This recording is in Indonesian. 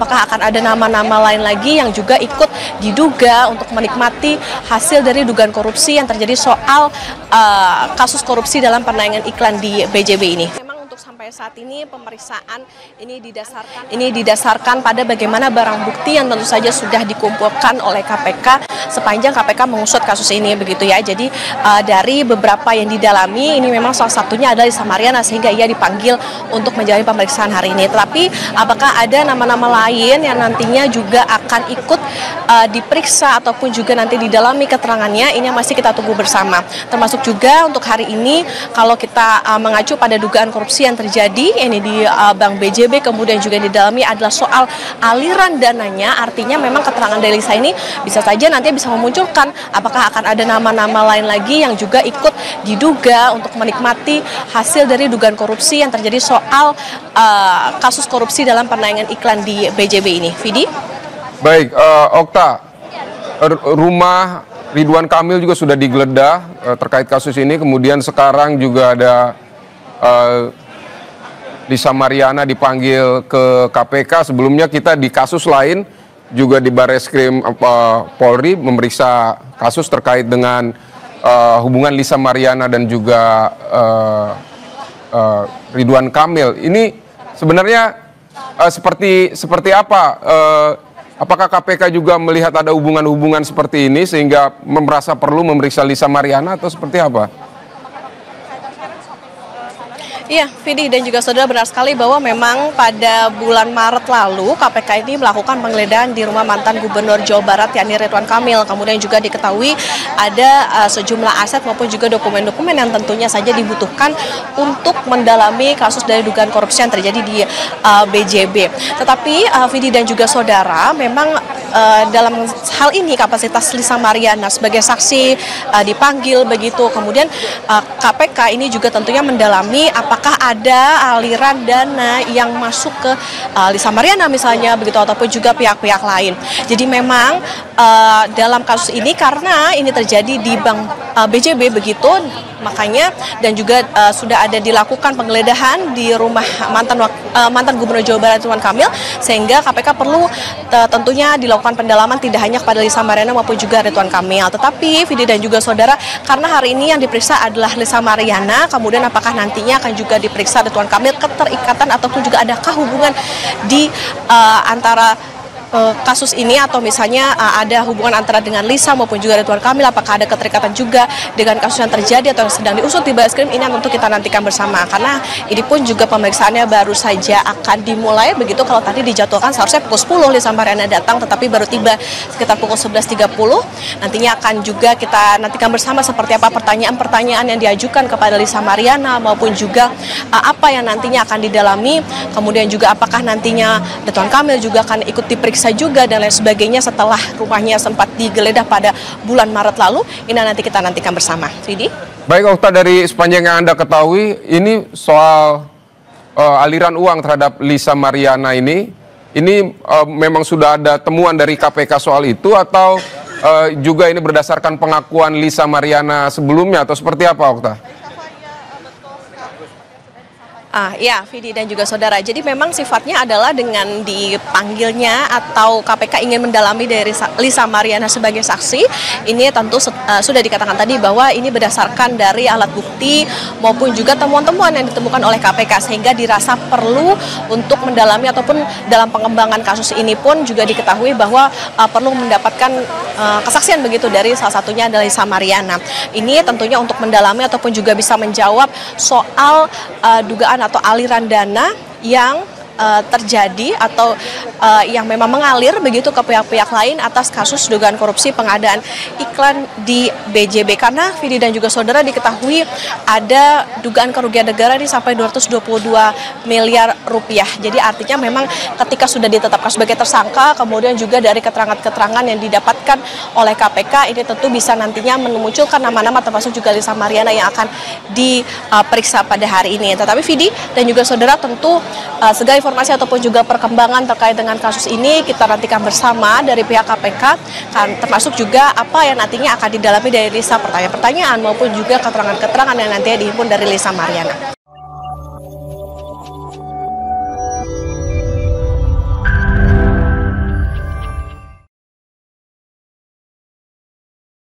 apakah akan ada nama-nama lain lagi yang juga ikut diduga untuk menikmati hasil dari dugaan korupsi yang terjadi soal kasus korupsi dalam penayangan iklan di BJB ini. Sampai saat ini pemeriksaan ini didasarkan pada bagaimana barang bukti yang tentu saja sudah dikumpulkan oleh KPK sepanjang KPK mengusut kasus ini, begitu ya. Jadi dari beberapa yang didalami ini memang salah satunya adalah Lisa Mariana, sehingga ia dipanggil untuk menjalani pemeriksaan hari ini. Tetapi apakah ada nama-nama lain yang nantinya juga akan ikut diperiksa ataupun juga nanti didalami keterangannya, ini masih kita tunggu bersama. Termasuk juga untuk hari ini kalau kita mengacu pada dugaan korupsi yang terjadi ini di Bank BJB, kemudian juga didalami adalah soal aliran dananya. Artinya memang keterangan dari Lisa ini bisa saja nanti bisa memunculkan apakah akan ada nama-nama lain lagi yang juga ikut diduga untuk menikmati hasil dari dugaan korupsi yang terjadi soal kasus korupsi dalam penayangan iklan di BJB ini. Vidi? Baik, Okta, rumah Ridwan Kamil juga sudah digeledah terkait kasus ini, kemudian sekarang juga ada Lisa Mariana dipanggil ke KPK. Sebelumnya kita di kasus lain juga di Barreskrim Polri memeriksa kasus terkait dengan hubungan Lisa Mariana dan juga Ridwan Kamil. Ini sebenarnya seperti apa? Apakah KPK juga melihat ada hubungan-hubungan seperti ini sehingga merasa perlu memeriksa Lisa Mariana atau seperti apa? Iya, Vidi dan juga saudara, benar sekali bahwa memang pada bulan Maret lalu KPK ini melakukan penggeledahan di rumah mantan Gubernur Jawa Barat yakni Ridwan Kamil. Kemudian juga diketahui ada sejumlah aset maupun juga dokumen-dokumen yang tentunya saja dibutuhkan untuk mendalami kasus dari dugaan korupsi yang terjadi di BJB. Tetapi Vidi dan juga saudara, memang dalam hal ini kapasitas Lisa Mariana sebagai saksi dipanggil begitu. Kemudian KPK ini juga tentunya mendalami apakah ada aliran dana yang masuk ke Lisa Mariana misalnya begitu, ataupun juga pihak-pihak lain. Jadi memang dalam kasus ini karena ini terjadi di Bank BJB begitu, makanya dan juga sudah ada dilakukan penggeledahan di rumah mantan Gubernur Jawa Barat Ridwan Kamil, sehingga KPK perlu tentunya dilakukan pendalaman tidak hanya kepada Lisa Mariana maupun juga Ridwan Kamil. Tetapi Vidi dan juga saudara, karena hari ini yang diperiksa adalah Lisa Mariana, kemudian apakah nantinya akan juga diperiksa Ridwan Kamil, keterikatan ataupun juga adakah hubungan di antara kasus ini, atau misalnya ada hubungan antara dengan Lisa maupun juga Ridwan Kamil, apakah ada keterikatan juga dengan kasus yang terjadi atau yang sedang diusut di Barreskrim, ini yang tentu kita nantikan bersama, karena ini pun juga pemeriksaannya baru saja akan dimulai begitu. Kalau tadi dijadwalkan seharusnya pukul 10 Lisa Mariana datang, tetapi baru tiba sekitar pukul 11.30. Nantinya akan juga kita nantikan bersama seperti apa pertanyaan-pertanyaan yang diajukan kepada Lisa Mariana maupun juga apa yang nantinya akan didalami, kemudian juga apakah nantinya Ridwan Kamil juga akan ikut diperiksa juga dan lain sebagainya setelah rumahnya sempat digeledah pada bulan Maret lalu. Ini nanti kita nantikan bersama. Vidi? Baik, Okta, dari sepanjang yang Anda ketahui, ini soal aliran uang terhadap Lisa Mariana ini memang sudah ada temuan dari KPK soal itu, atau juga ini berdasarkan pengakuan Lisa Mariana sebelumnya, atau seperti apa, Okta? Ya, Vidi dan juga saudara. Jadi memang sifatnya adalah dengan dipanggilnya atau KPK ingin mendalami dari Lisa Mariana sebagai saksi. Ini tentu sudah dikatakan tadi bahwa ini berdasarkan dari alat bukti maupun juga temuan-temuan yang ditemukan oleh KPK, sehingga dirasa perlu untuk mendalami ataupun dalam pengembangan kasus ini pun juga diketahui bahwa perlu mendapatkan kesaksian begitu dari salah satunya adalah Lisa Mariana. Ini tentunya untuk mendalami ataupun juga bisa menjawab soal dugaan atau aliran dana yang terjadi atau yang memang mengalir begitu ke pihak-pihak lain atas kasus dugaan korupsi pengadaan iklan di BJB. Karena Vidi dan juga saudara diketahui ada dugaan kerugian negara ini sampai 222 miliar rupiah. Jadi artinya memang ketika sudah ditetapkan sebagai tersangka, kemudian juga dari keterangan-keterangan yang didapatkan oleh KPK, ini tentu bisa nantinya memunculkan nama-nama termasuk juga Lisa Mariana yang akan diperiksa pada hari ini. Tetapi Vidi dan juga saudara, tentu segala informasi ataupun juga perkembangan terkait dengan kasus ini kita nantikan bersama dari pihak KPK, termasuk juga apa yang nantinya akan didalami dari Lisa, pertanyaan-pertanyaan maupun juga keterangan-keterangan yang nantinya dihimpun dari Lisa Mariana.